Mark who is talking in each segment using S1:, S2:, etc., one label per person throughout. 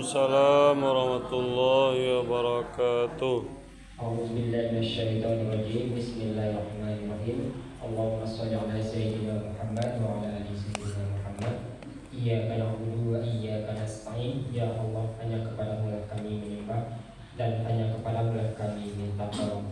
S1: Waalaikumsalam warahmatullahi wabarakatuh.
S2: A'udzubillahi Bismillahirrahmanirrahim. Allahumma shalli ala sayyidina Muhammad wa ala ali sayyidina Muhammad. Iyyaka na'budu wa iyyaka nasta'in. Ya Allah, hanya kepadamu lah kami menyembah dan hanya kepadamu lah kami minta tolong.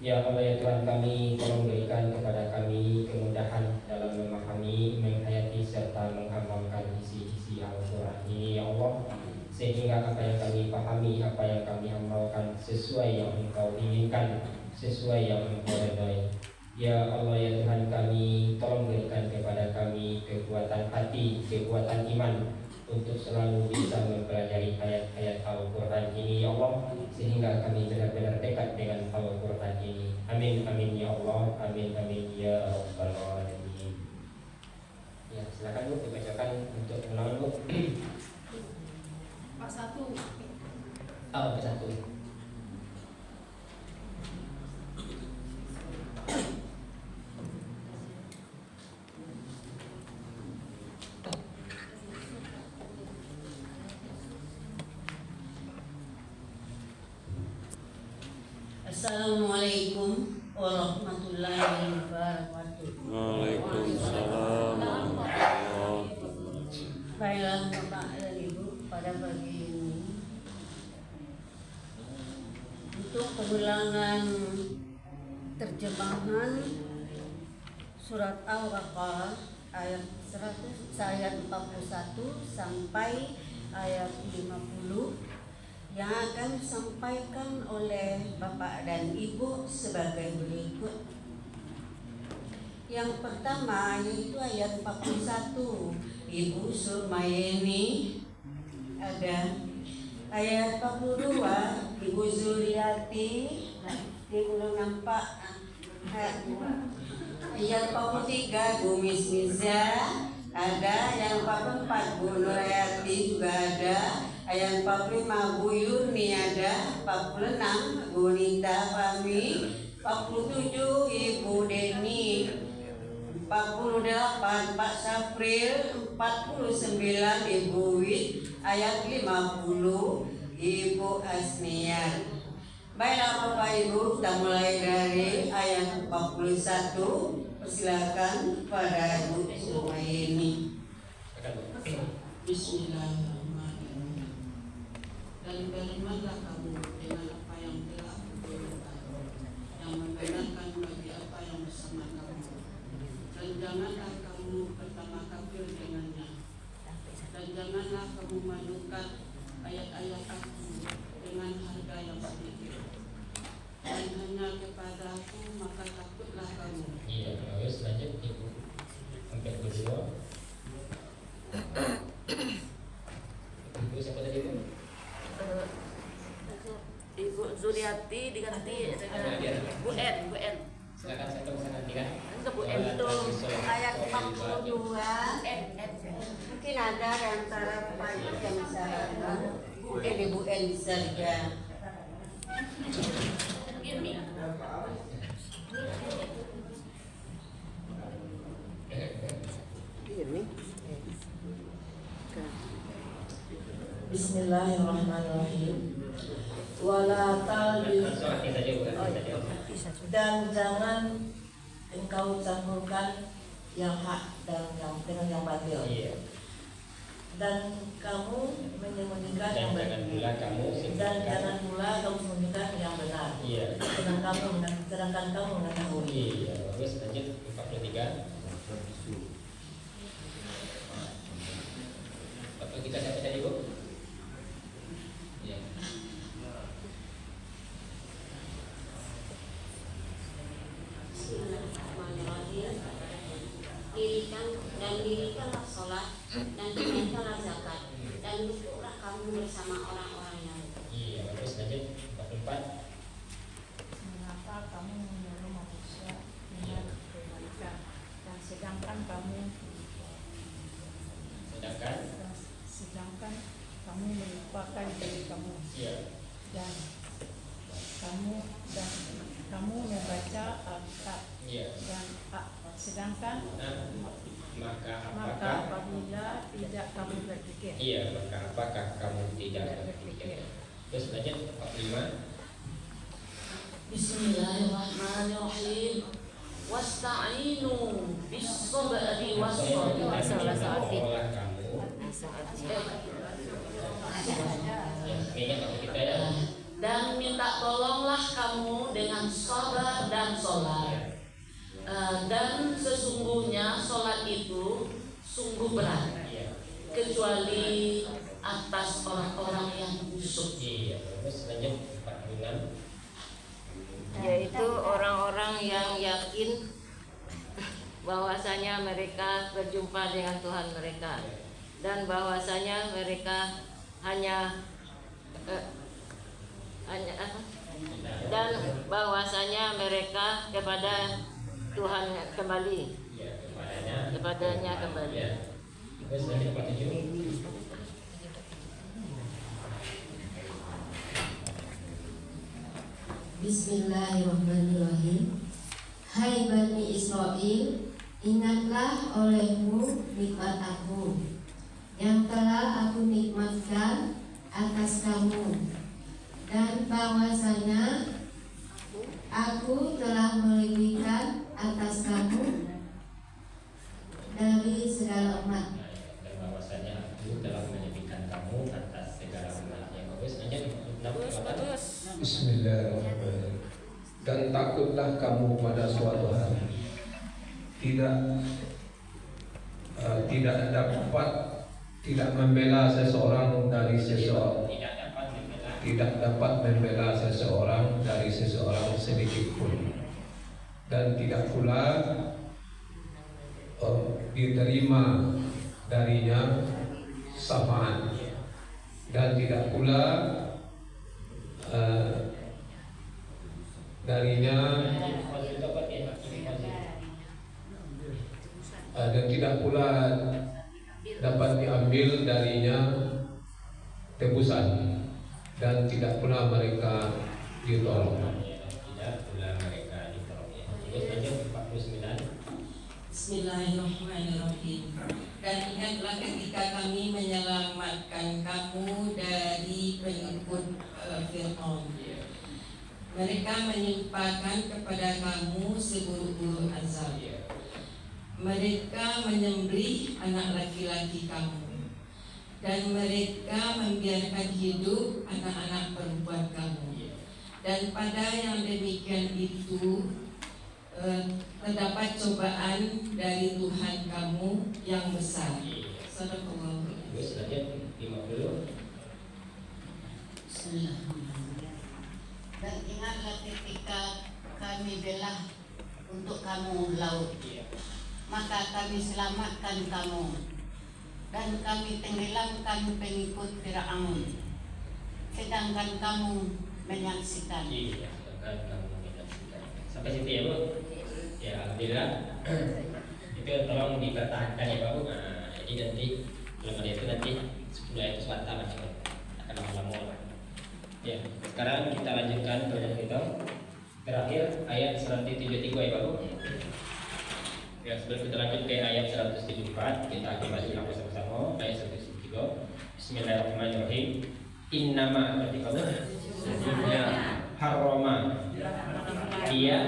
S2: Ya Allah, ya Tuhan kami, tolong berikan kepada kami kemudahan dalam memahami, menghayati serta mengamalkan isi-isi Al-Quran ini, ya Allah, sehingga apa yang kami pahami, apa yang kami amalkan sesuai yang Engkau inginkan, sesuai yang Engkau ridhai. Ya Allah, ya Tuhan kami, tolong berikan kepada kami kekuatan hati, kekuatan iman untuk selalu bisa mempelajari ayat-ayat Al-Quran ini, ya Allah, sehingga kami benar-benar dekat dengan Al-Quran ini. Amin, amin ya Allah, amin, amin ya Rabbal Alamin. Ya, silakan Bu, dibacakan untuk ulangan Bu.
S3: Pak 1.
S2: Oh, Pak 1.
S4: Assalamualaikum warahmatullahi wabarakatuh.
S1: Waalaikumsalam warahmatullahi wabarakatuh.
S4: Baiklah Bapak dan Ibu, pada pagi ini untuk pengulangan terjemahan surat Al-Baqarah ayat 41 sampai ayat 50 yang akan disampaikan oleh Bapak dan Ibu sebagai berikut. Yang pertama yaitu ayat 41, Ibu Surmayeni ada. Ayat 42, Ibu Zuriati, ini belum nampak. Ayat 43, Bu Mismiza ada. Yang 44, Bu Nurayati juga ada. Ayat 45 Bu Yurni ada, 46 Bu Nita Fahmi, 47 Ibu Deni, 48 Pak Safril, 49 Ibu Wid, ayat 50 Ibu Asniar. Baiklah Bapak Ibu, kita mulai dari ayat 41. Persilakan pada Ibu Sumayeni.
S5: Bismillahirrahmanirrahim. Dan berimanlah kamu dengan apa yang telah kuturunkan, yang membenarkan bagi apa yang bersama kamu. Dan janganlah kamu pertama kafir dengannya. Dan janganlah kamu majukan ayat-ayat aku dengan harga yang sedikit. Dan hanya kepada aku maka takutlah kamu.
S2: Iya, terus lanjut Ibu. Sampai kedua. Ibu siapa tadi Bu?
S3: Ibu Zuriati diganti dengan Bu N.
S2: Silakan saya tunggu sana nanti kan.
S3: Enggak Bu N itu
S4: Ayat 42 mungkin ada di antara Bapak Ibu yang bisa mungkin Ibu N bisa juga.
S3: ini.
S6: Bismillahirrahmanirrahim. Wala talbis, dan jangan engkau campurkan yang hak dan yang dengan yang batil.
S2: Iya.
S6: Dan kamu menyembunyikan
S2: Dan
S6: yang
S2: jangan pula kamu
S6: dan jangan pula kamu sembunyikan yang benar.
S2: Iya.
S6: Sedangkan kamu mengetahui.
S2: Iya, bagus. Lanjut 43. Bapak kita siapa tadi Bu? Iya.
S4: Bismillahirrahmanirrahim. Dirikanlah sholat dan tunaikanlah zakat dan duduklah kamu bersama orang-orang yang
S2: Iya, bagus. Lanjut 44.
S7: Mengapa kamu menyuruh manusia dengan kebaikan dan sedangkan kamu melupakan diri kamu
S2: Iya.
S7: dan kamu membaca Alkitab
S2: Iya.
S7: dan sedangkan
S2: Maka
S7: maka
S2: apakah
S7: apabila tidak kamu berpikir
S2: Iya, maka apakah kamu dijaga. Terus lanjut 45.
S6: Bismillahirrahmanirrahim. Wasta'inu bis-sabri was-salah. Dan minta tolonglah kamu dengan sabar dan sholat. Dan sesungguhnya sholat itu sungguh berat, kecuali atas orang-orang yang busuk.
S2: Terus lanjut 46.
S8: Yaitu orang-orang yang yakin bahwasanya mereka berjumpa dengan Tuhan mereka dan bahwasanya mereka hanya dan bahwasanya mereka kepada Tuhan kembali, kepadanya kembali.
S2: Terus lanjut 47.
S9: Bismillahirrahmanirrahim. Hai Bani Israel, ingatlah olehmu nikmat aku yang telah aku nikmatkan atas kamu, dan bahwasanya aku telah melebihkan atas kamu dari segala umat.
S2: Dan bahwasanya aku telah melebihkan kamu atas segala umat. Yang bagus. Lanjut 68.
S10: Bismillahirrahmanirrahim. Dan takutlah kamu pada suatu hari tidak membela seseorang dari seseorang, tidak dapat membela seseorang dari seseorang sedikit pun, dan tidak pula diterima darinya syafaat, dan tidak pula darinya dan tidak pula dapat diambil darinya tebusan, dan tidak pula mereka ditolong.
S5: Bismillahirrahmanirrahim. Dan ingatlah ketika kami menyelamatkan kamu dari pengikut Fir'aun. Mereka menimpakan kepada kamu seburuk-buruk azab. Mereka menyembelih anak laki-laki kamu, dan mereka membiarkan hidup anak-anak perempuan kamu. Dan pada yang demikian itu terdapat cobaan dari Tuhan kamu yang besar. Sadaqallahu.
S11: Dan ingatlah ketika kami belah untuk kamu laut, maka kami selamatkan kamu, dan kami tenggelamkan pengikut Fir'aun, sedangkan kamu menyaksikan.
S2: Sampai situ ya Bu. Ya alhamdulillah. Itu tolong dipertahankan ya Pak Bu. Nah, jadi nanti belum ada itu nanti 10 ayat selatan akan lama-lama. Ya, sekarang kita lanjutkan belajar kita. Terakhir ayat 173 ya Pak Bu. Ya, sebelum kita lanjut ke ayat 174, kita akan baca sama-sama ayat 173. Bismillahirrahmanirrahim. Innama berarti Pak Bu. Harrama, dia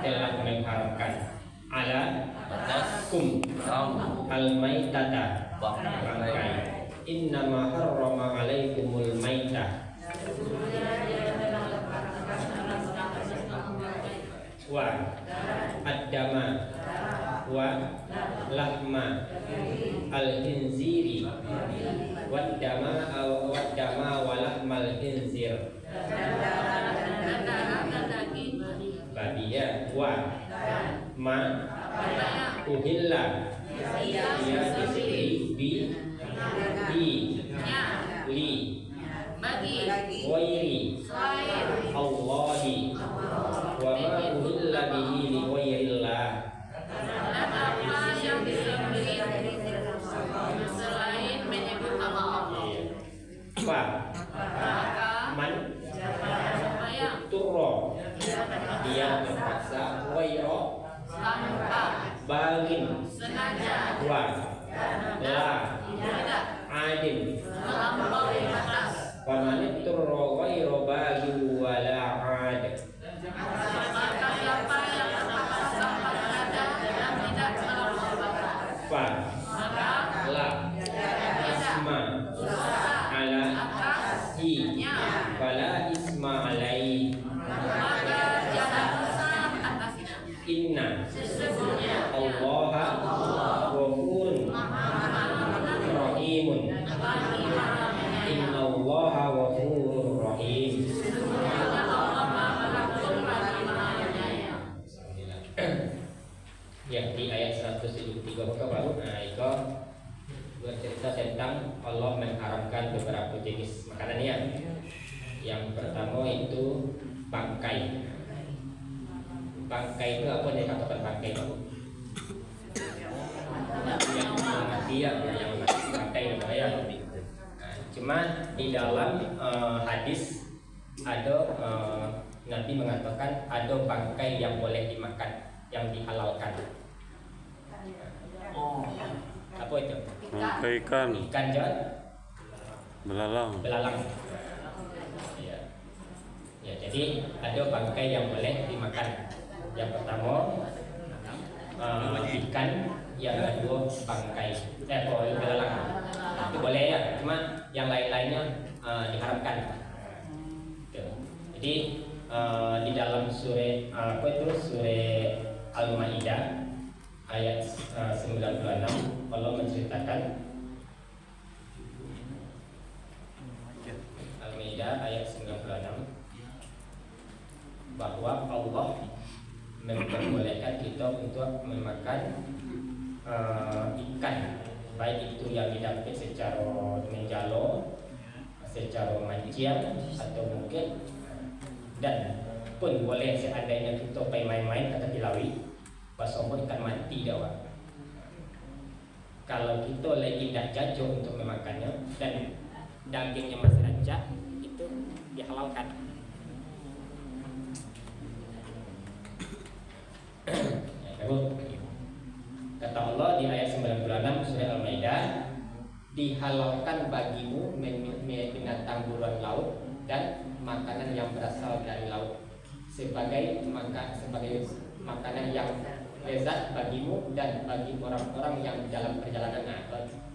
S2: telah mengharamkan ala ataskum al-maitata, bangkai. Innama harrama alaikumul maitah wa ad-dama wa lahma al-khinziri wad-dama wa lahmal khinzir badia wa ma uhilla ya disiri bi li wairi Allahi wa ma uhilla bihi li wairillah.
S3: Apa yang disembelih selain menyebut nama Allah.
S2: Fa man turro, dia terpaksa wairo bagin
S3: sengaja
S2: wa la
S3: tidak
S2: adin
S3: melampaui batas
S2: Wa man turra ghairu baghin wala 'ad.
S3: Maka siapa yang terpaksa pada yang tidak melakukan
S2: Fa la isma ala hi fala isma alai.
S3: maka jangan dosa atasnya.
S2: Inna
S3: Sesungguhnya
S2: Allaha ghafurun rahimun. Inna Allaha ghafurur rahim. Ya, di ayat 173 maka baru itu bercerita tentang Allah mengharamkan beberapa jenis makanan ya. Yang pertama itu bangkai. Bangkai itu apa yang dikatakan bangkai itu? Yang mati ya, yang mati bangkai itu ya. Nah, cuma di dalam hadis ada Nabi mengatakan ada bangkai yang boleh dimakan, yang dihalalkan. Apa itu?
S1: Bangkai ikan.
S2: Ikan John?
S1: Belalang.
S2: Belalang. Ya. Ya, jadi ada bangkai yang boleh dimakan. Yang pertama ikan, yang kedua bangkai. Belalang. Itu boleh ya, cuma yang lain-lainnya diharamkan. Jadi di dalam surah surah Al-Maidah ayat 96 Allah menceritakan Al-Maidah ayat 96 bahwa Allah memperbolehkan kita untuk memakan ikan, baik itu yang didapat secara menjalo, secara mancing atau mungkin, dan pun boleh seandainya kita pergi main-main kata Tilawi pasal ikan mati dah. Kalau kita lagi dah jajah untuk memakannya dan dagingnya masih rancak, itu dihalalkan. Kata Allah di ayat 96 surah Al-Maidah, dihalalkan bagimu binatang buruan laut dan makanan yang berasal dari laut sebagai makanan yang lezat bagimu dan bagi orang-orang yang dalam perjalanan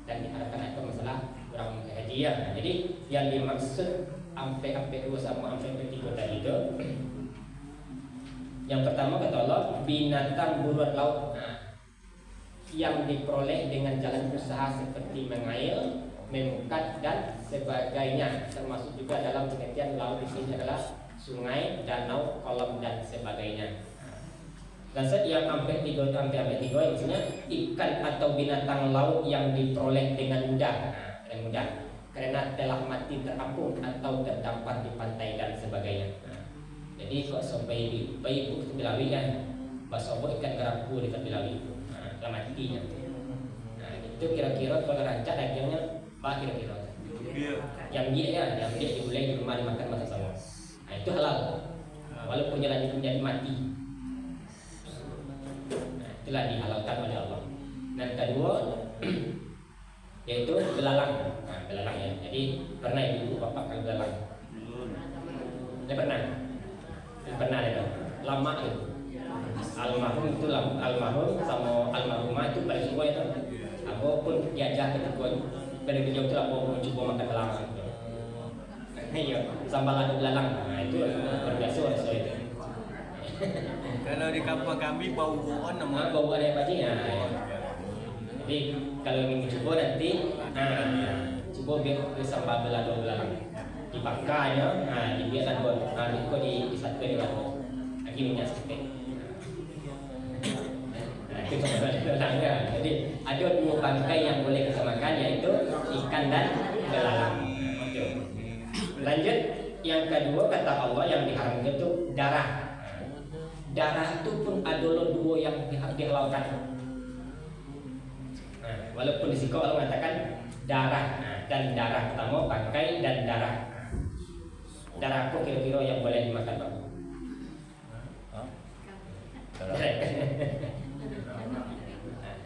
S2: dan diharapkan itu masalah orang haji ya. Jadi yang dimaksud ampe-ampe 2 sama ampe 3 tadi itu, yang pertama kata Allah binatang buruan laut yang diperoleh dengan jalan usaha seperti mengail, memukat dan sebagainya, termasuk juga dalam pengertian laut di sini adalah sungai, danau, kolam dan sebagainya. Dan yang sampai 3 maksudnya ikan atau binatang laut yang diperoleh dengan mudah, karena telah mati terapung atau terdampar di pantai dan sebagainya. Jadi kok sampai di bayi itu Bilawi kan, bahasa ikan kerapu dekat Bilawi itu, telah matinya. Nah itu kira-kira kalau rancak dagingnya apa kira-kira? Yang dia digulai di rumah dimakan masa sama. Nah itu halal, walaupun jalan itu menjadi mati. Itulah dihalalkan oleh Allah. Dan kedua yaitu belalang. Nah, belalang ya. Jadi pernah ibu bapak kan belalang? Belum. Pernah itu. Lama itu. Almarhum itu almarhum sama almarhumah itu paling semua itu. Aku pun diajak ketika dari jauh itu aku mencoba makan belalang. Iya, sambal lado belalang. Nah itu berbiasa soal itu.
S12: Kalau di kampung kami bau-bauan namanya.
S2: Bau-bauan yang pasti ya. Jadi kalau ingin mencoba nanti, coba biar sambal lado belalang. Dibakarnya, dibiarkan buat, di satu di batu. Lagi minyak sedikit. Itu sambal belalang ya. Jadi ada 2 bangkai yang boleh kita makan, yaitu ikan dan belalang. Lanjut, yang kedua kata Allah yang diharamkan itu darah. Darah itu pun ada 2 yang dihalalkan. Walaupun di sini Allah mengatakan darah, dan darah pertama bangkai dan darah. Darah apa kira-kira yang boleh dimakan Pak?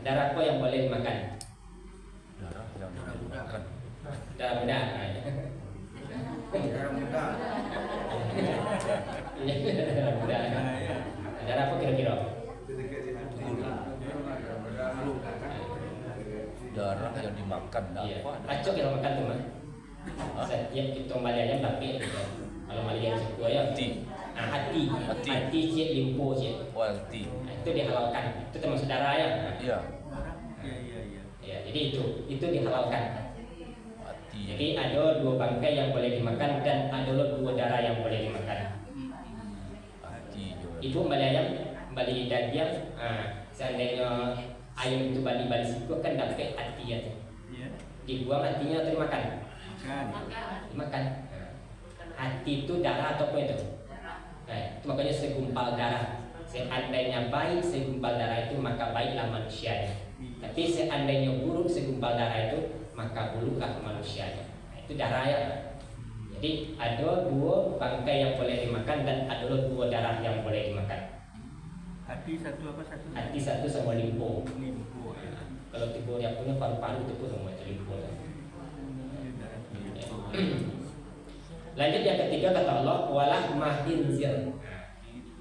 S2: Darah apa yang boleh dimakan? Darah muda. Darah apa kira-kira?
S13: Darah yang dimakan
S2: Iya.
S13: apa?
S2: Acok yang makan tuh mah. Setiap kita Malaysia tapi kalau Malaysia suku ya
S13: Hati.
S2: hati cik limpo cik.
S13: Oh, hati.
S2: Itu dihalalkan. Itu termasuk darah ya.
S13: Iya.
S2: Ya, jadi itu dihalalkan.
S13: Hati.
S2: Jadi ada 2 bangkai yang boleh dimakan dan ada 2 darah yang boleh dimakan.
S13: Hati juga.
S2: Ibu beli daging, seandainya ayam itu bali siku kan dapat hati ya. Dibuang hatinya atau dimakan? Dimakan. Hati itu darah atau apa itu? Itu makanya segumpal darah. Seandainya baik segumpal darah itu maka baiklah manusianya. Tapi seandainya buruk segumpal darah itu maka buruklah manusianya. Itu darah ya. Jadi ada 2 bangkai yang boleh dimakan dan ada 2 darah yang boleh dimakan.
S12: Hati satu apa satu?
S2: Hati satu sama limpo.
S12: Limpo.
S2: Kalau tiba dia punya paru-paru itu pun sama limpo. Lanjut yang ketiga kata Allah walah mahinzir,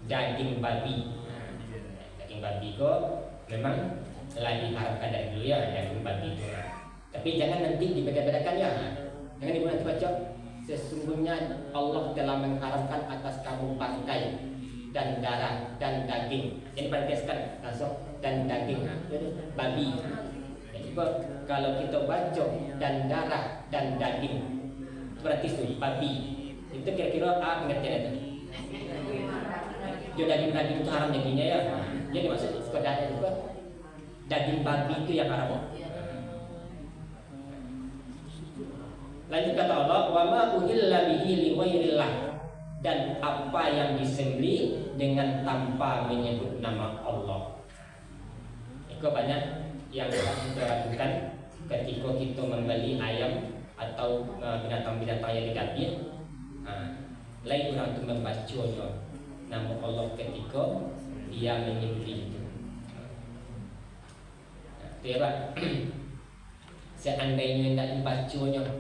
S2: daging babi. Daging babi kok memang telah diharamkan dari dulu ya daging babi itu. Tapi jangan nanti dibeda-bedakan ya. Jangan ibu nanti baca sesungguhnya Allah telah mengharamkan atas kamu bangkai dan darah dan daging. Jadi parenteskan langsung dan daging babi. Jadi kalau kita baca dan darah dan daging berarti itu babi. Itu kira-kira apa pengertian itu? Jadi daging itu haram dagingnya ya. Jadi maksud sekedar itu daging babi itu yang haram. Lanjut kata Allah, wa ma uhilla bihi li ghairillah, dan apa yang disembelih dengan tanpa menyebut nama Allah. Itu banyak yang kita lakukan ketika kita membeli ayam atau binatang-binatang yang dikasih. Lain orang itu membacanya nama Allah ketika dia menyembelih itu. Itu ya Pak. Seandainya tidak dibacanya itu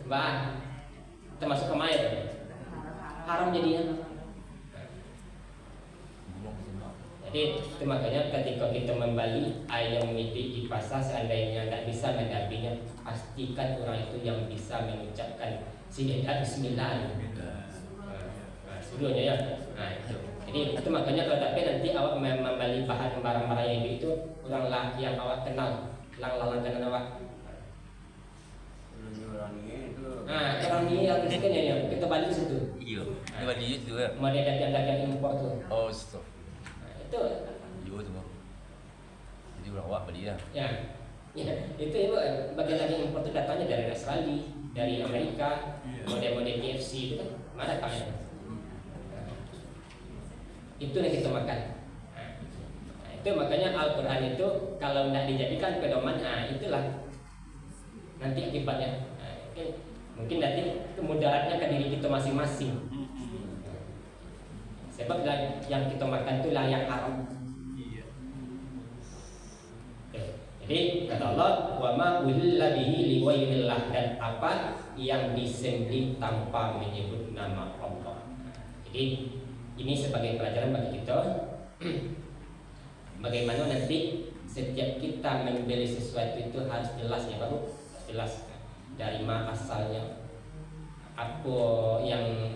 S2: Mbak termasuk kemarin haram jadinya. Jadi itu makanya ketika kita membeli ayam di pasar seandainya tidak bisa mendampinginya, pastikan orang itu yang bisa mengucapkan syihadat bismillah. Sebelumnya ya. Jadi itu makanya kalau tapi nanti awak membeli bahan barang-barang yang itu oranglah yang awak kenal, lang kenal awak. Orang ini yang miskin ya, kita balik situ.
S13: Iya, kita balik itu ya.
S2: Mau dia dagang impor tuh.
S13: Oh, stop.
S2: Itu.
S13: Iya semua. Jadi orang awak beli ya.
S2: Ya, itu ibu bagian daging impor itu datangnya dari Australia, dari Amerika, model-model KFC itu kan mana kalian? Itu yang kita makan. Itu makanya Al-Quran itu kalau tidak dijadikan pedoman, itulah nanti akibatnya. Mungkin nanti kemudaratnya ke diri kita masing-masing. Sebab yang kita makan itu yang haram. Jadi kata Allah, wa ma uhilla bihi li ghairillah, dan apa yang disembelih tanpa menyebut nama Allah. Jadi ini sebagai pelajaran bagi kita bagaimana nanti setiap kita membeli sesuatu itu harus jelas ya Bapak, jelas dari mana asalnya, apa yang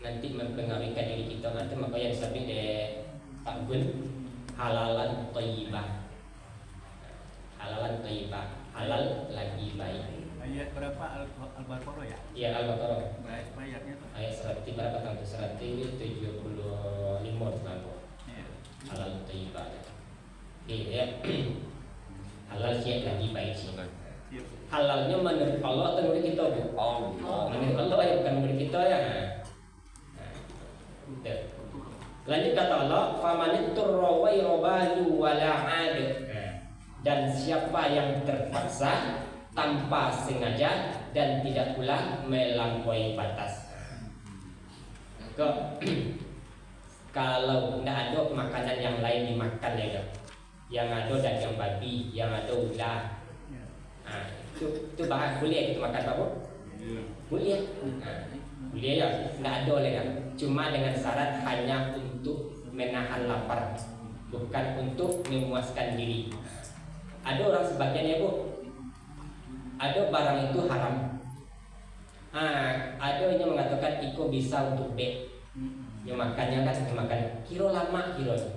S2: nanti mempengaruhi diri kita. Nanti makanya disebut oleh Pak Gun halalan thayyibah, halalan thayyibah, halal lagi baik.
S12: Ayat berapa Al-Baqarah ya?
S2: Iya Al-Baqarah.
S12: Ayatnya tuh.
S2: Ayat 100 berapa tanggal 175 tanggal. Halal thayyibah. Ya. Halal sih lagi baik sih. Halalnya menurut Allah atau menurut kita? Menurut Allah ya, bukan menurut kita ya. Lanjut kata Allah, famanitturra ghairu baghin wala 'ad, dan siapa yang terpaksa tanpa sengaja dan tidak pula melampaui batas. Kalau tidak ada makanan yang lain dimakan ya, yang ada daging babi, yang ada ular, itu bahan boleh kita makan apa? Boleh. Boleh ya, nggak ada oleh kan. Cuma dengan syarat hanya untuk menahan lapar, bukan untuk memuaskan diri. Ada orang sebagian ya bu, ada barang itu haram. Ada yang mengatakan iko bisa untuk B. Yang makannya kan makan kilo lama kilonya.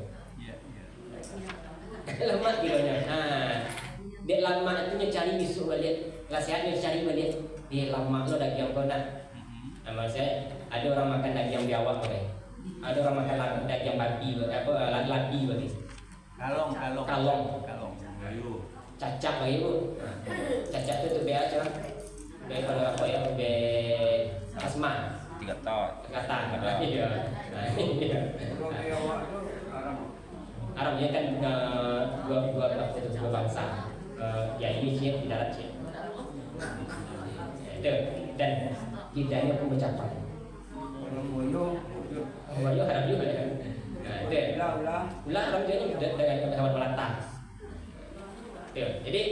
S2: Lama kilonya. Dia lama itu cari besok balik. Nasihatnya cari balik. Dia lama lo daging kau nak. Saya ada orang makan daging biawak boleh. Ada orang makan daging babi labi boleh. Kalong. Cacak bagi bu. Cacak itu biasa. Pada apa ya? Asma.
S13: Tiga tahun.
S2: Iya. Arabnya kan dua bangsa. Ya ini sih di darat sih. Itu dan lidahnya pun bercakap. Orang harap juga ya. Itu ulah Arab ini dengan pesawat melata. Jadi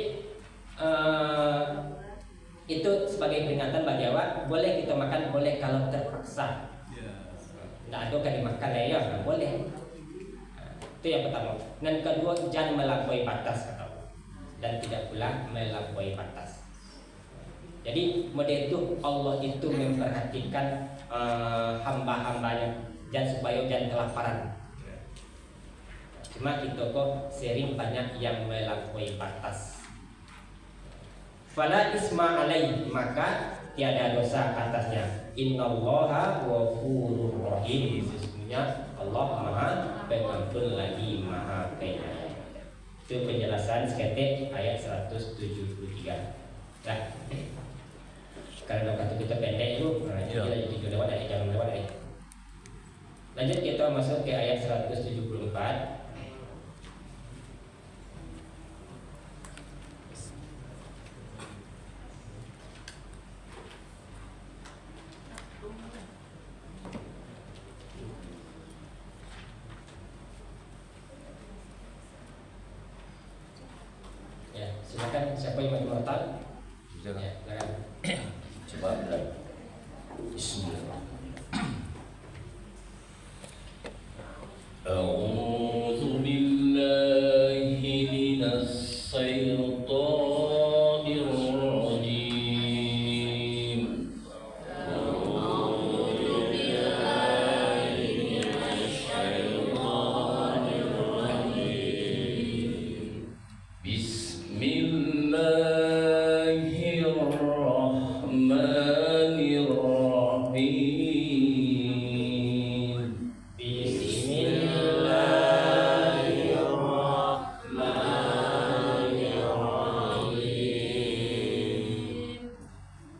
S2: itu sebagai peringatan bagi awak. Boleh kita makan, boleh kalau terpaksa. Tidak ada kan dimakan ya, boleh. Itu yang pertama. Dan kedua, jangan melampaui batas kata Allah. Dan tidak pula melampaui batas. Jadi model itu Allah itu memperhatikan hamba-hambanya dan supaya jangan kelaparan. Cuma kita kok sering banyak yang melampaui batas. Fala isma alaih, maka tiada dosa atasnya. Innallaha ghafurur rahim. Sesungguhnya Allah Maha Pengampun lagi Maha Penyayang. Itu penjelasan seketik ayat 173. Nah, karena waktu kita pendek itu, kita lanjut lewat ayat jangan lewat ayat. Lanjut kita masuk ke ayat 174. Silakan siapa yang mau menonton? Ya, silakan.
S13: Coba Bismillah. A'udzu billahi minas syaitonir rajim. A'udzu billahi minasy syaithanir rajim. Bismillahirrahmanirrahim. Bismillahirrahmanirrahim.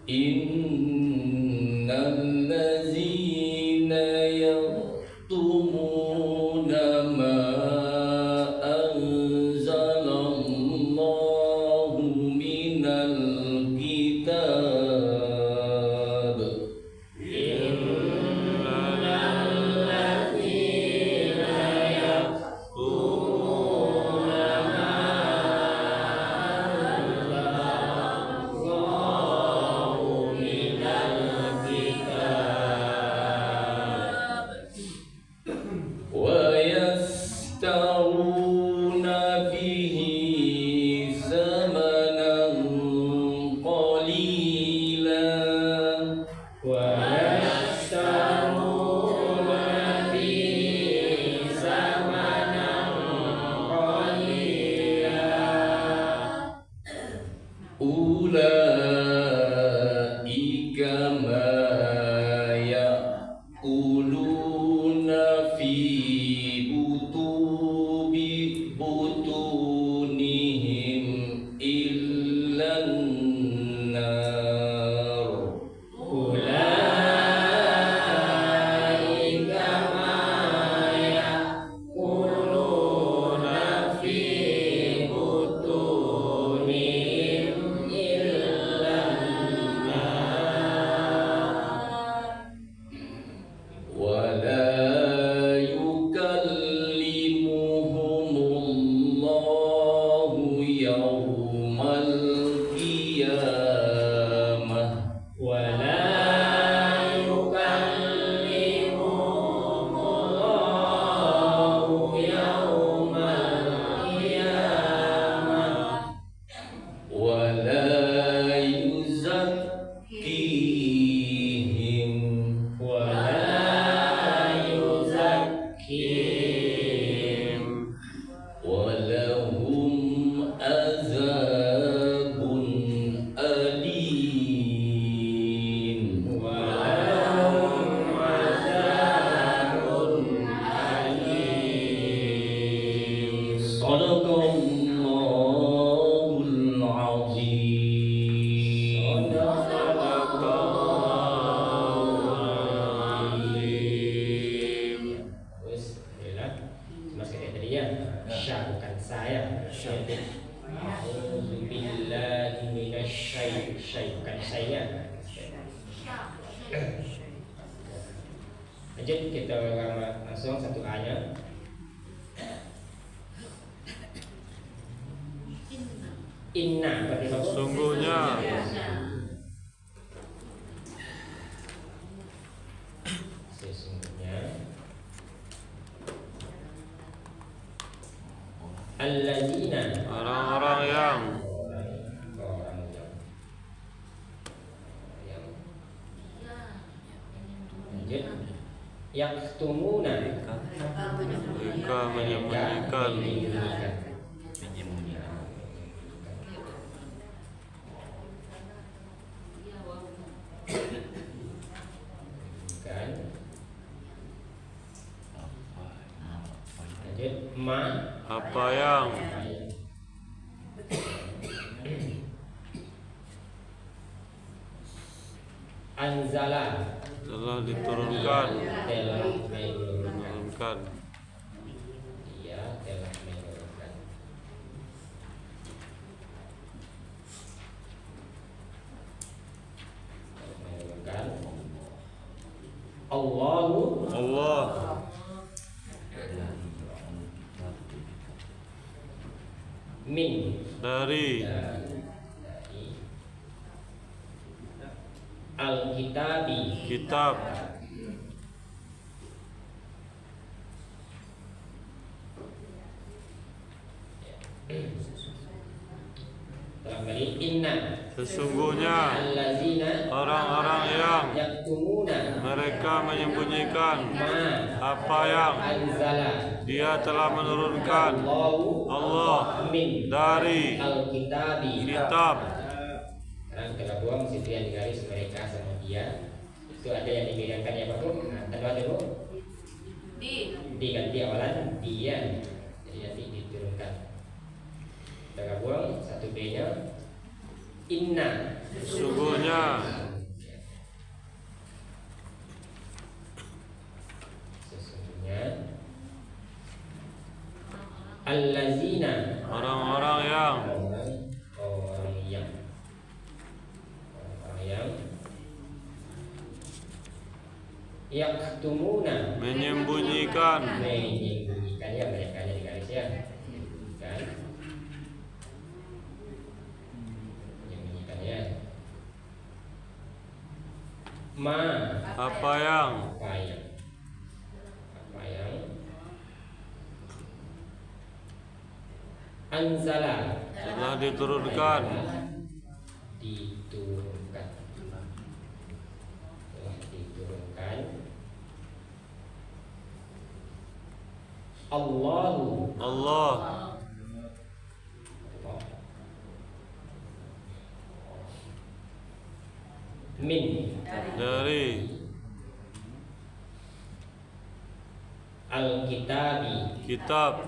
S13: Innal ladzina yaktumuna ma anzalallahu minal kitab. Innal ladzina yaktumuna ma anzalallahu
S2: Wala yukallimuhumullahu yawmal qiyamah
S13: wala yuzakkihim walahum azabun alim Sadaqallahul azim
S2: Terus, alhamdulillah. Mas kayak tadi ya, Syah bukan saya. A'udzubillahi minasyaitonir bukan saya. Lanjut kita langsung satu ayat. Inna berarti apa?
S1: Sungguhnya.
S2: Sesungguhnya alladzina
S1: Orang-orang yang
S2: lanjut yaktumuna
S1: mereka menyembunyikan
S2: kan lanjut ma
S1: apa yang
S2: anzala
S1: telah diturunkan
S2: telah menurunkan
S1: menurunkan
S2: dia telah menurunkan Allahu
S1: Allah
S2: min
S1: dari
S2: al-kitabi
S1: kitab
S2: kembali inna
S1: sesungguhnya
S2: allazina
S1: orang-orang yang
S2: yaktumuna
S1: mereka menyembunyikan
S2: ma
S1: apa yang
S2: anzala
S1: dia telah menurunkan Allah
S2: min
S1: dari
S2: al-kitabi
S1: kitab.
S2: Karena kalau buang situ yang digaris mereka sama dia itu ada yang dibedakan ya Pak Bu. Nah, tentu ada Bu. Diganti awalan dia jadi nanti diturunkan. Kita buang satu B-nya inna
S1: Sesungguhnya
S2: allazina
S1: orang-orang yang
S2: yaktumuna
S1: menyembunyikan
S2: ya mereka di garis ya kan menyembunyikan ya ma
S1: apa yang
S2: anzala
S1: telah diturunkan Allah
S2: min
S1: dari
S2: al-kitabi
S1: kitab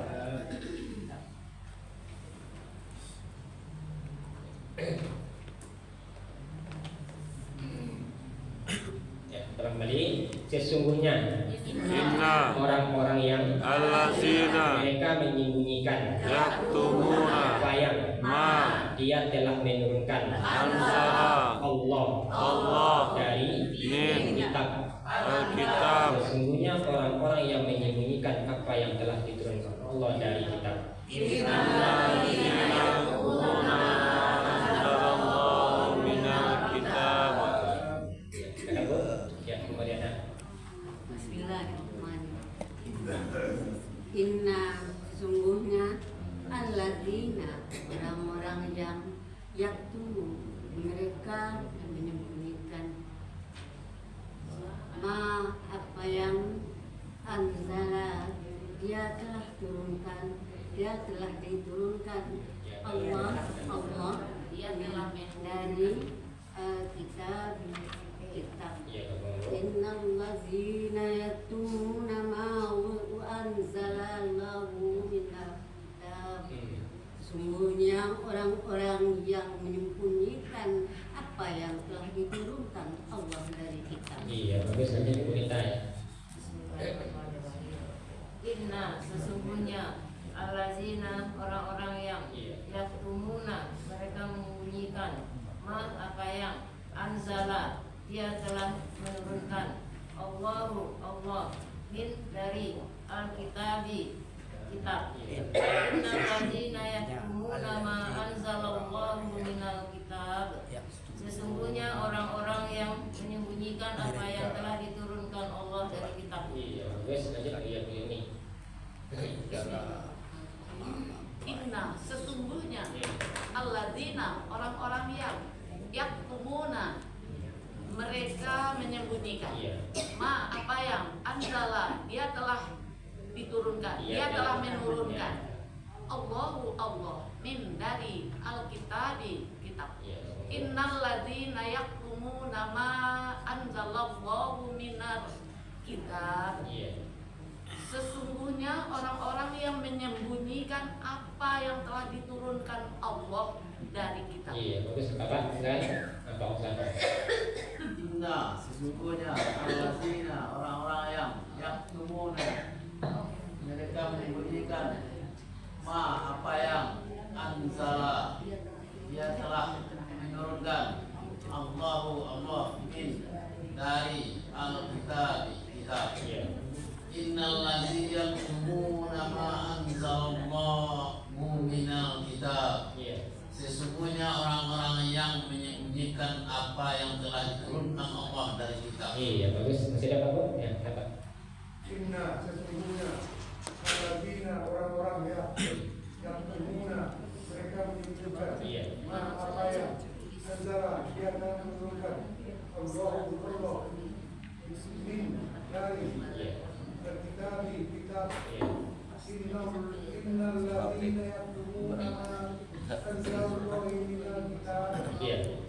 S2: kembali sesungguhnya
S1: inna
S2: orang-orang yang
S1: allazina
S2: mereka menyembunyikan
S1: yaktumuna
S2: apa yang
S1: ma
S2: dia telah menurunkan
S1: anzala Allah
S2: dari
S1: min
S2: kitab
S1: Alkitab.
S2: Sesungguhnya orang-orang yang menyembunyikan apa yang telah diturunkan Allah dari kitab. bagus nanti kita ya.
S8: Inna sesungguhnya allazina orang-orang yang yaktumuna mereka menyembunyikan ma apa yang anzala dia telah menurunkan Allahu Allah min dari al-kitabi kitab. Inna allazina yaktumuna ma anzalallahu minal kitab. Sesungguhnya orang-orang yang menyembunyikan apa yang telah diturunkan Allah dari kitab.
S2: Iya, bagus nanti ayat ini.
S11: Inna sesungguhnya alladzina orang-orang yang yaktumuna mereka menyembunyikan ma apa yang anzala dia telah diturunkan, dia telah menurunkan Allahu Allah min dari al-kitabi kitab. Innal ladzina yaktumuna ma anzalallahu minal kitab. Sesungguhnya orang-orang yang menyembunyikan apa yang telah diturunkan Allah dari kitab.
S2: Iya, bagus apa enggak? Apa usaha?
S12: Inna sesungguhnya allazina orang-orang yang yaktumuna mereka menyembunyikan ma apa yang anzala dia telah menurunkan Allahu Allah min dari al-kitab kitab. Innal ladzina yaktumuna ma anzalallahu minal kitab. Sesungguhnya orang-orang yang menyembunyikan apa yang telah diturunkan Allah dari kitab.
S2: Iya, bagus. Masih ada apa, Bu? Ya, apa?
S14: Inna sesungguhnya alladzina orang-orang yang yaktumuna mereka menyembunyikan ma apa yang anzala dia telah menurunkan Allahu Allah min dari kitab. Innal ladzina yaktumuna ma anzalallahu minal kitab.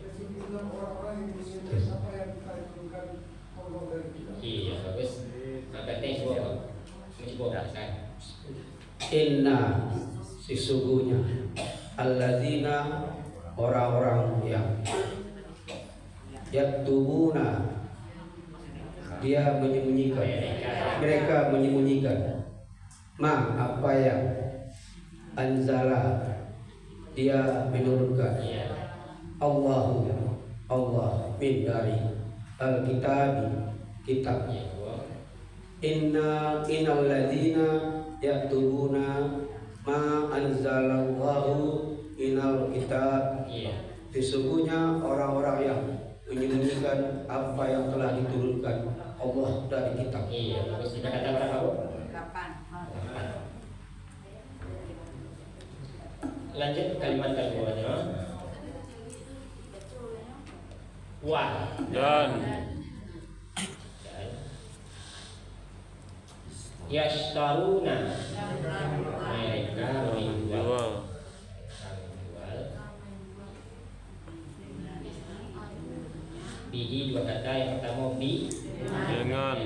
S14: Sesungguhnya orang-orang yang menyembunyikan apa yang telah diturunkan Allah dari kitab.
S2: Iya, bagus. Maka tes buat.
S10: Inna sesungguhnya alladzina orang-orang yang yaktumuna dia menyembunyikan, mereka menyembunyikan ma apa yang anzala dia menurunkan Allahu Allah min dari al-kitab kitab. Innal ladzina yaktubuna ma anzalallahu minal kitab. Sesungguhnya orang-orang yang menyembunyikan apa yang telah diturunkan Allah dari kitab.
S2: Iya, bagus. Kita kata berapa, Bu? 8. Lanjut kalimat keduanya. Wa
S1: dan
S2: yashtaruna mereka menjual bihi dua kata. Yang pertama bi
S1: dengan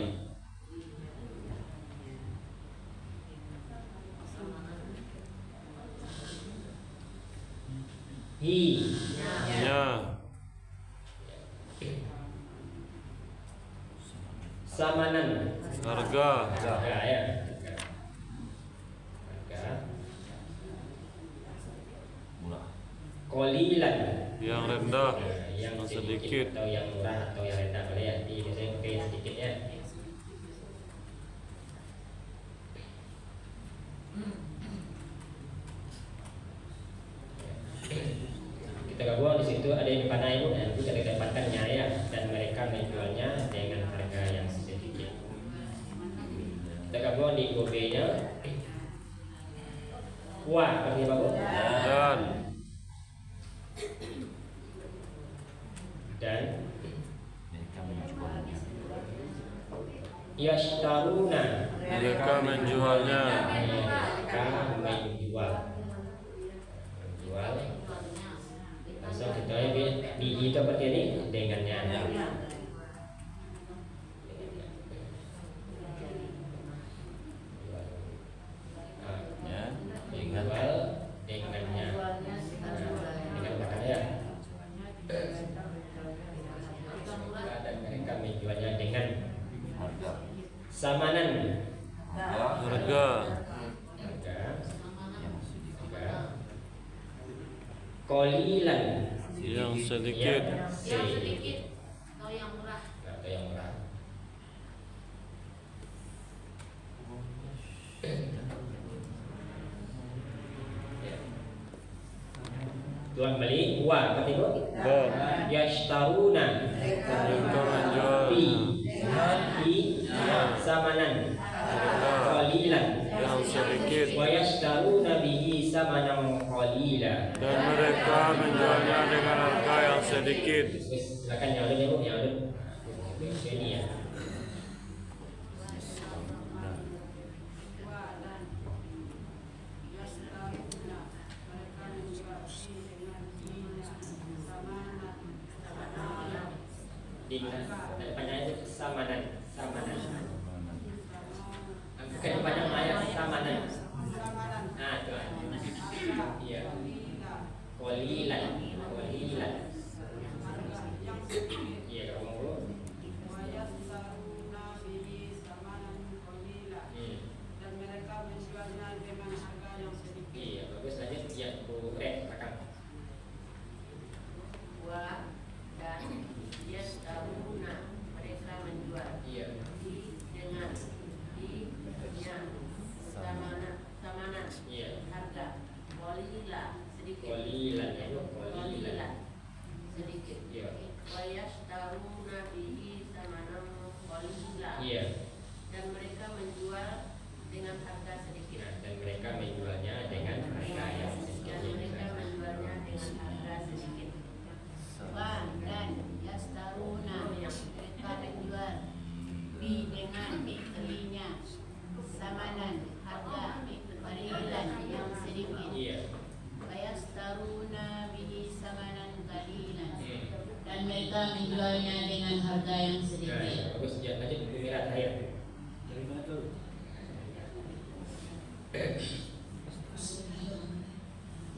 S2: hi
S1: nya
S2: samanan
S1: harga
S2: ya. Qalilan
S1: yang rendah,
S2: yang
S1: sedikit
S2: atau yang murah atau yang rendah boleh ya. Di biasanya pakai yang sedikit ya. Kita gabung di situ ada yang panai Bu, itu kita dapatkannya ya, dan mereka menjualnya dengan harga yang sedikit. Kita gabung di gobe-nya. Wah, artinya apa Bu? Dan yashtaruna
S1: mereka menjualnya.
S2: Mereka menjual. Langsung kita di itu seperti ini dengannya. Jual dengannya. Dengan makanya. Dan mereka menjualnya dengan Samanan.
S1: Harga.
S2: Qalilan.
S1: Yang sedikit.
S11: Yang sedikit atau yang murah.
S2: Atau yang murah. Tuan balik wa apa itu? Yashtaruna.
S1: Mereka menjual.
S2: Fi samanan qalilan.
S1: Yang sedikit.
S2: Wa yashtaruna bihi samanan qalila.
S1: Dan mereka menjualnya dengan harga yang sedikit.
S2: Silakan yang ada yang ada. Ini ya. Depannya itu samanan. Bukan depannya ayat samanan. Nah, itu. Iya. Qalilan. Iya, kalau mau.
S5: Dan mereka menjualnya dengan harga yang sedikit.
S2: Iya, bagus lanjut. Ya, Bu Red, makan.
S8: Wa dan yastaruna, mereka menjual.
S2: Iya.
S8: Dengan samanan.
S2: Iya.
S8: Harga qalila, sedikit.
S2: Qalilan ya,
S8: Qalilan, sedikit.
S2: Iya.
S8: Wa yastaruna bihi samanan qalila.
S2: Iya.
S8: Dan mereka menjual dengan harga sedikit.
S2: Dan mereka menjualnya dengan harga yang sedikit.
S8: Dan mereka menjualnya dengan harga sedikit.
S6: Wa dan yastaruna, mereka menjual bi dengan belinya samanan harga qalilan yang sedikit.
S2: Iya.
S6: Wa yastaruna bihi samanan qalilan. Dan mereka menjualnya dengan harga yang sedikit.
S2: Nah, bagus ya, lanjut Bu Mira terakhir.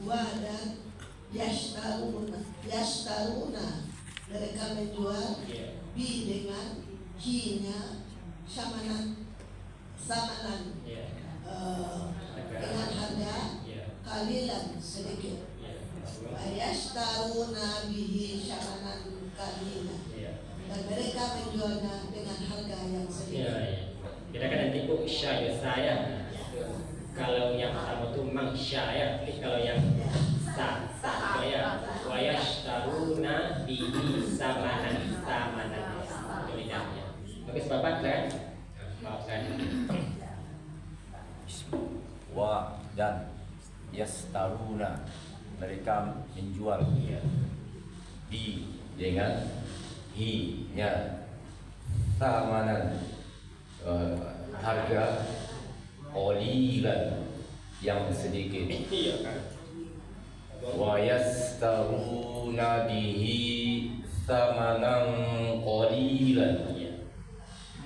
S5: Wa dan yashtaruna mereka menjual bi dengan hi-nya samanan dengan harga kalilan sedikit. Wa yashtaruna bihi samanan kalilan. Dan mereka menjualnya dengan harga yang sedikit.
S2: Iya. Kita kan nanti Bu saya. Kalau yang pertama itu mangsya ya, tapi kalau yang saya wa yashtaruna bihi samanan itu lidahnya. Bagus Bapak kan? Maafkan.
S13: Wa dan yastaruna, mereka menjual. Bi dengan hi-nya samanan, harga qalilan yang sedikit. Wa yastaruna bihi samanan qalilan,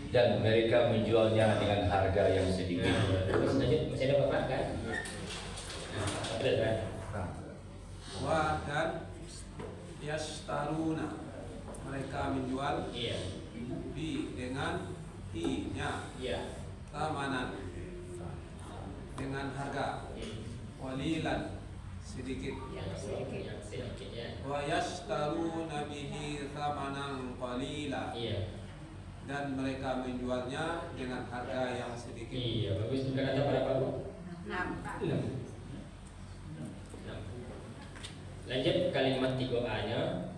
S13: dan mereka menjualnya dengan harga yang sedikit.
S2: Terus lanjut, masih ada Bapak kan? Ada kan?
S14: Wa dan yashtaruna, mereka menjual. Bi dengan i-nya samanan, dengan harga qalilan sedikit. Wa yashtaruna bihi samanan qalila, dan mereka menjualnya dengan harga yang sedikit.
S2: Iya, bagus. Bukan ada berapa Bu? 6. Lanjut kalimat 3A-nya.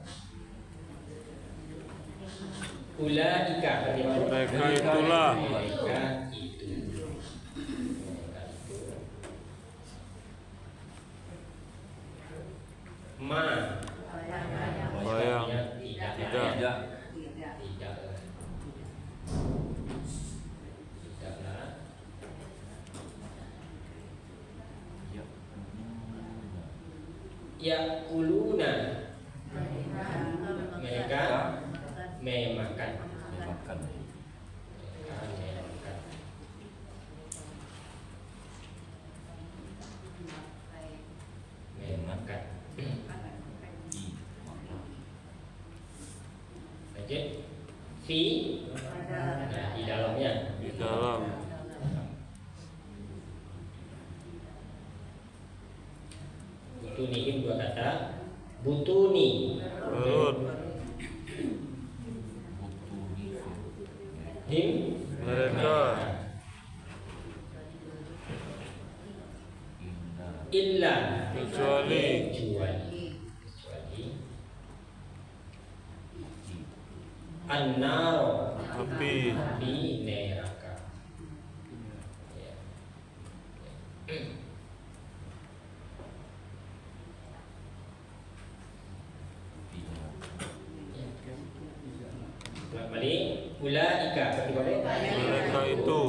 S2: Ulaika,
S1: Mereka itulah.
S2: Mereka itu. Ma.
S1: Bayang.
S2: Tidak. Yakuluna, mereka memakan. Lanjut. Fi di dalamnya.
S1: Di dalam.
S2: Butunihim dua kata. Butuni
S1: Perut.
S2: him
S1: Mereka.
S2: illa
S1: Kecuali.
S2: An-naro
S1: Api.
S2: neraka. Ya. Kembali ulaika
S1: Mereka itu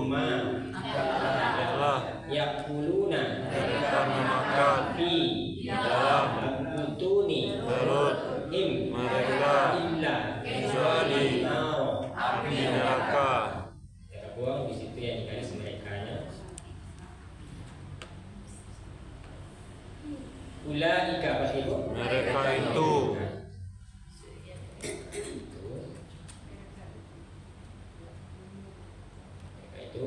S1: adalah
S2: yakuluna
S1: mereka memakan
S2: fi
S1: dalam
S2: butuni
S1: perut
S2: him
S1: mereka
S2: illa
S1: kecuali
S2: naro
S1: api neraka.
S2: kita buang di situ yang dikasih merekanya. Ulaika apa itu?
S1: Mereka itu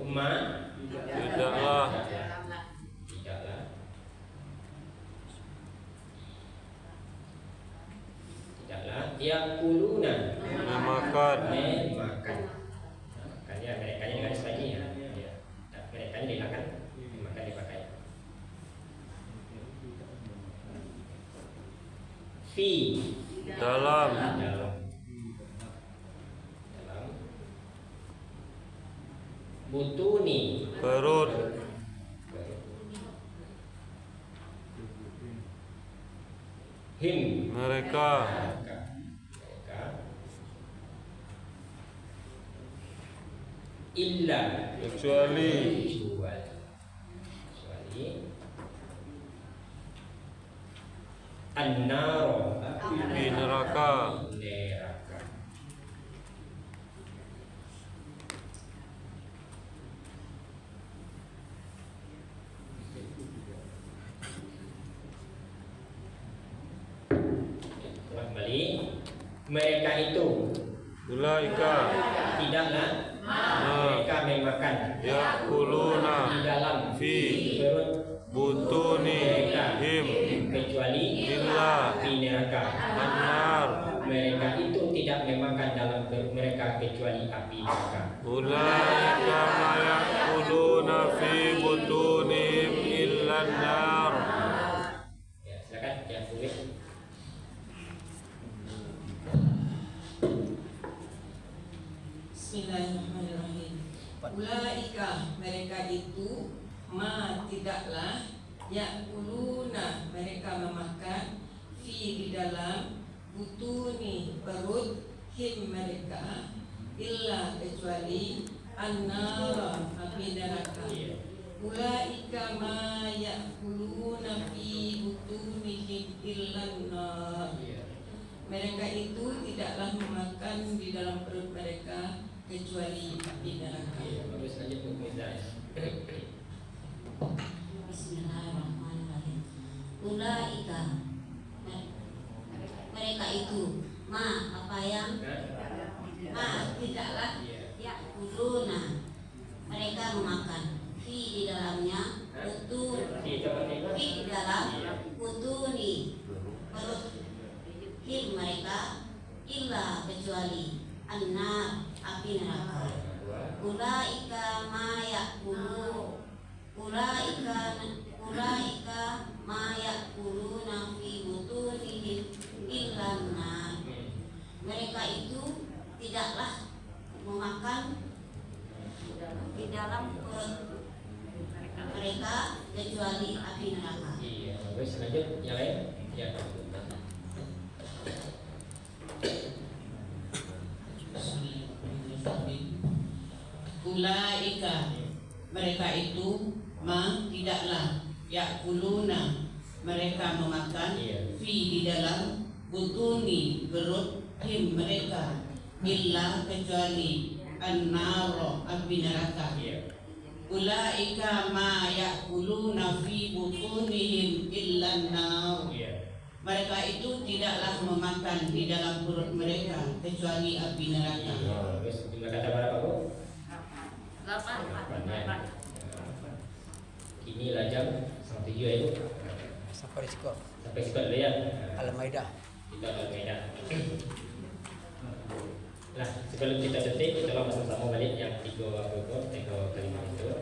S2: ma
S1: tidaklah
S2: yakuluna
S1: memakan
S2: makanya mereka ini kan lagi ya. Mereka ini dimakan makan dipakai fi
S1: dalam
S2: butuni
S1: perut
S2: him
S1: mereka
S2: illa
S1: kecuali
S2: an-nar
S1: api neraka.
S2: Kembali mereka itu
S1: Ulaika
S2: tidaklah mereka memakan
S1: yakuluna
S2: di dalam
S1: fi
S2: perut
S1: butuni him
S2: kecuali
S1: illa
S2: api neraka.
S1: an-nar.
S2: Mereka itu tidak memakan dalam perut mereka kecuali api neraka.
S1: Ulaika ma yakuluna fi butunihim illa an-nar.
S2: Ya, silakan yang tulis.
S5: Bismillahirrahmanirrahim. Ulaika mereka itu tidaklah yakuluna mereka memakan fi di dalam butuni perut him mereka illa kecuali an-nar api neraka. Ulaika ma yakuluna fi butunihim illa an-nar. Mereka itu tidaklah memakan di dalam perut mereka kecuali api neraka.
S2: Bagus saja Bu Miza ya.
S9: Bismillahirrahmanirrahim. Ulaika mereka itu apa yang tidaklah yakuluna mereka memakan fi di dalamnya fi di dalam butuni perut him mereka illa kecuali an-nar api neraka. Ulaika ma yakulu ulaika ma yakuluna fi butunihim illa an-nar. Mereka itu tidaklah memakan di dalam perut mereka kecuali api neraka.
S2: Iya, bagus lanjut yang lain. Ya.
S5: Ulaika mereka itu tidaklah yakuluna mereka memakan fi di dalam butuni perut him mereka illa kecuali an-nar api neraka. Ulaika ma yakuluna fi butunihim illa an-nar. Mereka itu tidaklah memakan di dalam perut mereka kecuali api neraka.
S2: Terus jumlah kata berapa Bu?
S11: 8.
S2: Ya. Kini lajang sang 7 ya Bu.
S15: Sampai sikap.
S2: Sampai sikap dulu ya.
S15: Al-Maidah.
S2: Kita Al-Maidah. Nah, sebelum kita detik, kita sama-sama balik yang tiga kalimat itu.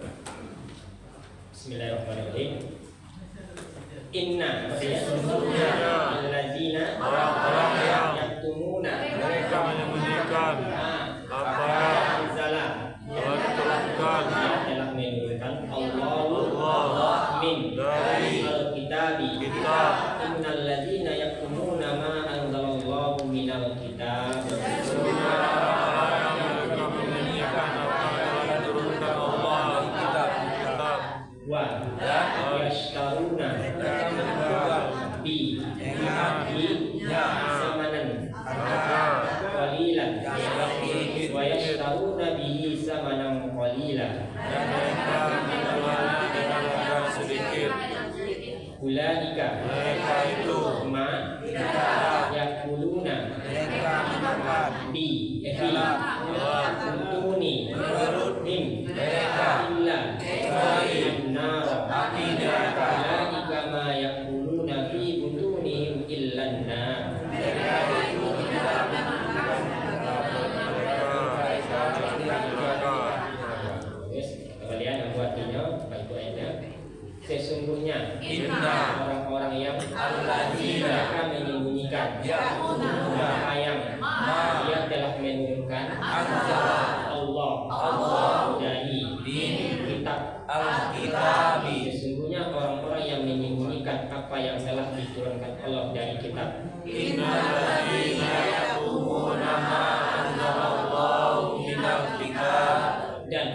S2: Bismillahirrahmanirrahim. Inna allazina
S1: orang-orang yang
S2: yaktumuna
S1: mereka menyembunyikan apa yang
S2: anzala
S1: telah diturunkan
S2: telah menurunkan Allah min
S1: dari
S2: al-kitabi
S1: kitab.
S2: innal ladzina yaktumuna ma anzalallahu minal kitab
S1: Sesungguhnya orang-orang yang mereka menyembunyikan apa yang telah diturunkan Allah kitab
S2: wa yashtaruna bi samanan qalilan wa yashtaruna bihi samanan qalilan
S1: dan mereka menjualnya dengan harga sedikit.
S2: ulaika
S1: Mereka itu
S2: ma yakuluna
S15: Mereka memakan
S2: bi
S15: dalam
S2: untuni him
S15: mereka
S2: illa
S15: kecuali
S2: an-nar
S15: api neraka.
S2: ulaika ma yakuluna fi butunihim illa an-nar
S15: Mereka itu tidak
S2: Yes, kalian artinya baik ayatnya. Sesungguhnya
S15: Inna
S2: orang-orang yang
S15: alladzina
S2: mereka menyembunyikan
S15: yaktumuna
S2: apa yang
S15: ma
S2: Dia telah menurunkan
S15: anzala
S2: Allah dari kitab
S15: al-kitabi.
S2: Sesungguhnya orang-orang yang menyembunyikan apa yang telah diturunkan Allah dari kitab.
S15: Innalladzina yaktumuna ma anzalallahu minal kitab
S2: Dan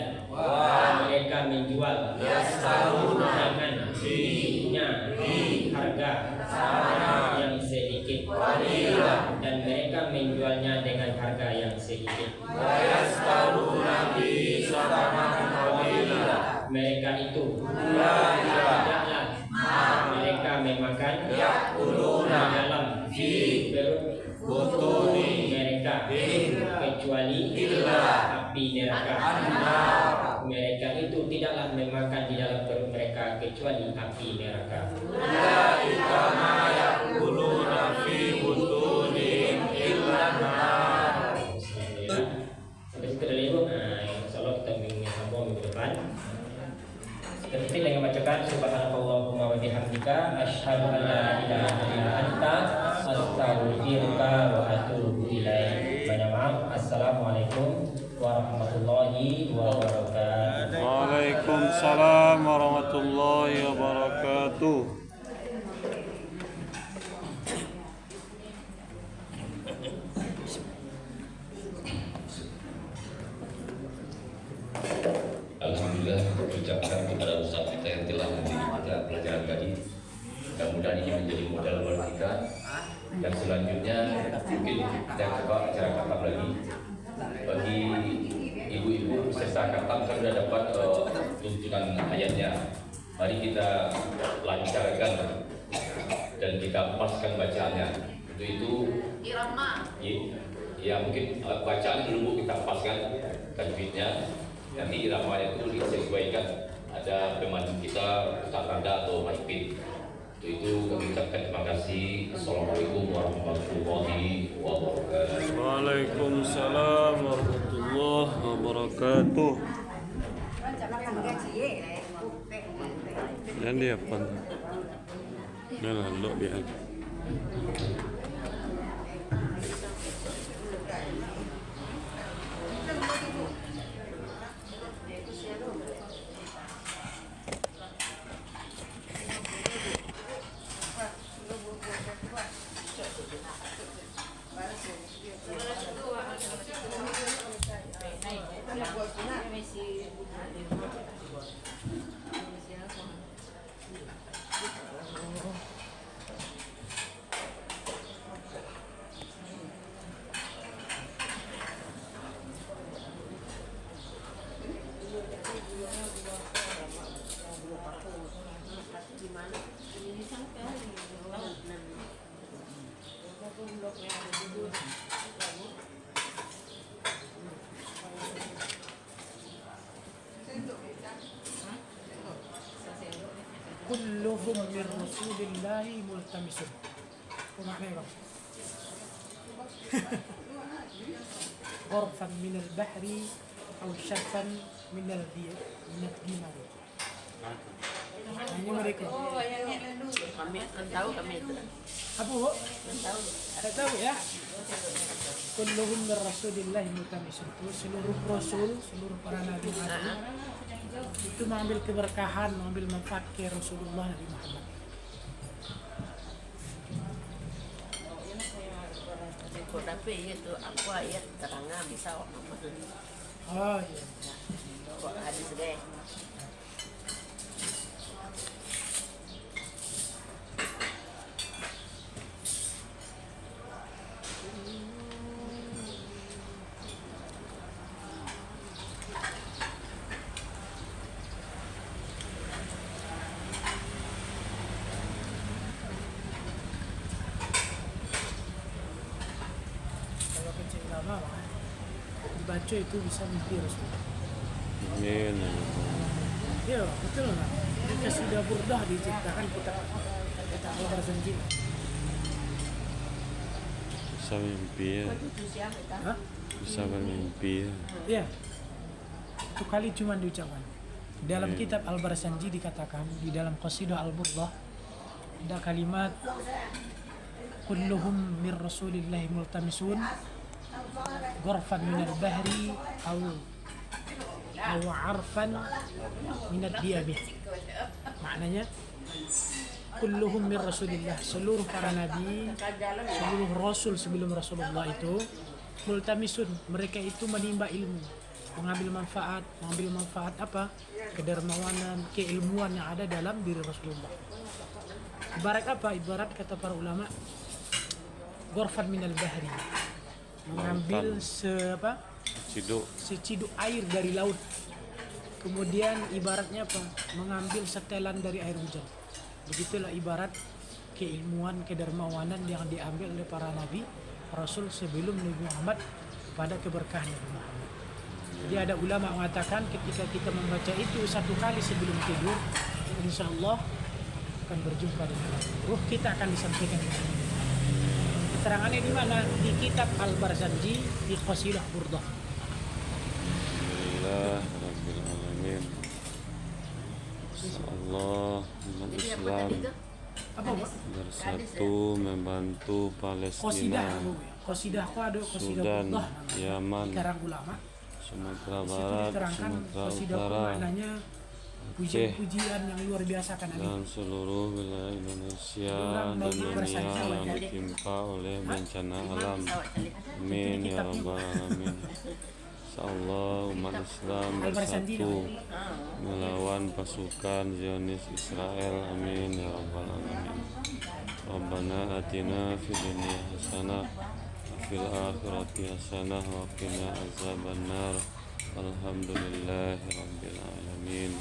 S2: mereka menjual
S15: yastaruna
S2: dengan harga yang sedikit
S15: qalilan.
S2: dan mereka menjualnya dengan harga yang sedikit.
S15: Wa yastaruna bi samanan qalilan.
S2: Mereka itu
S15: Ulaika
S2: tidaklah mereka memakan
S15: yakuluna
S2: dalam
S15: fi
S2: perut
S15: butuni
S2: mereka kecuali
S15: illa
S2: api neraka.
S15: an-nar.
S2: Mereka itu tidaklah memakan di dalam perut mereka kecuali api neraka.
S15: Ulaika ma yakuluna fi butunihim illa an-nar.
S2: Alhamdulillah. Sampai situ dulu Ibu. Nah, insyaallah kita sambung minggu depan. Seperti dengan bacakan subhanakallahumma wa bihamdika asyhadu an la ilaha illa anta astaghfiruka wa atubu ilaik. Banyak maaf. Assalamualaikum warahmatullahi wabarakatuh.
S1: Waalaikumsalam warahmatullahi wabarakatuh.
S13: Alhamdulillah ucapkan kepada Ustaz kita yang telah memberi kita pelajaran tadi. Mudah-mudahan ini menjadi modal buat kita. Dan selanjutnya mungkin kita coba acara khatam lagi. Bagi ibu-ibu peserta khatam kan sudah dapat tuntunan ayatnya. Mari kita lancarkan dan kita paskan bacaannya. Untuk itu
S11: Irama.
S13: ya mungkin bacaan dulu kita paskan tajwidnya. Nanti iramanya itu disesuaikan. Ada pemandu kita Ustaz Randa atau Maipin. Untuk itu kami ucapkan terima kasih. Assalamualaikum warahmatullahi wabarakatuh.
S1: Waalaikumsalam warahmatullahi wabarakatuh. Yang dia apa? Nah, lalu biar.
S16: kulluhum min rasulillahi multamisun. Apa maknanya bang? Ghurfan minal bahri atau syarfan minal dimari. Ini mereka.
S3: Kami akan tahu kami itu.
S16: Apa bu? Ada tahu ya? Kulluhum min rasulillahi multamisun. Seluruh rasul, seluruh para nabi itu mengambil keberkahan, mengambil manfaat ke Rasulullah Nabi Muhammad.
S3: Tapi itu aku ayat terangnya bisa Muhammad.
S16: Oh iya.
S3: Kok hadis deh.
S16: Dibaca itu bisa mimpi Rasul.
S1: Amin.
S16: Ya betul lah. Jika sudah burdah diciptakan kita berjanji.
S1: Bisa mimpi ya.
S16: Hah?
S1: Bisa bermimpi ya.
S16: Ya. Itu kali cuma diucapkan. Dalam kitab Al-Barzanji dikatakan di dalam Qasidah Al-Burdah ada kalimat kulluhum min rasulillahi multamisun ghurfan minal bahri aw arfan minad diabih. Maknanya kulluhum min rasulillah, seluruh para nabi, seluruh rasul sebelum Rasulullah itu multamisun, mereka itu menimba ilmu, mengambil manfaat apa? Kedermawanan, keilmuan yang ada dalam diri Rasulullah. Ibarat apa? Ibarat kata para ulama ghurfan minal bahri, mengambil seciduk air dari laut. Kemudian ibaratnya apa? Mengambil setelan dari air hujan. Begitulah ibarat keilmuan, kedermawanan yang diambil oleh para nabi, rasul sebelum Nabi Muhammad pada keberkahan Nabi Muhammad. Jadi ada ulama mengatakan ketika kita membaca itu satu kali sebelum tidur, insya Allah akan berjumpa dengan ruh kita akan disampaikan. Keterangannya di mana? Di kitab Al-Barzanji di Qasidah Burdah.
S1: Alhamdulillah Rabbil Alamin. Allah umat Islam bersatu membantu Palestina, Sudan, Yaman, Sumatera Barat, Sumatera Utara,
S16: pujian-pujian yang luar biasa kan
S1: dan seluruh wilayah Indonesia dan dunia yang ditimpa oleh bencana alam. Amin ya rabbal alamin. Insyaallah umat Islam bersatu melawan pasukan Zionis Israel. Amin ya rabbal alamin. Rabbana atina fid dunya hasanah wa fil akhirati hasanah wa qina azabannar. Alhamdulillahi rabbil alamin.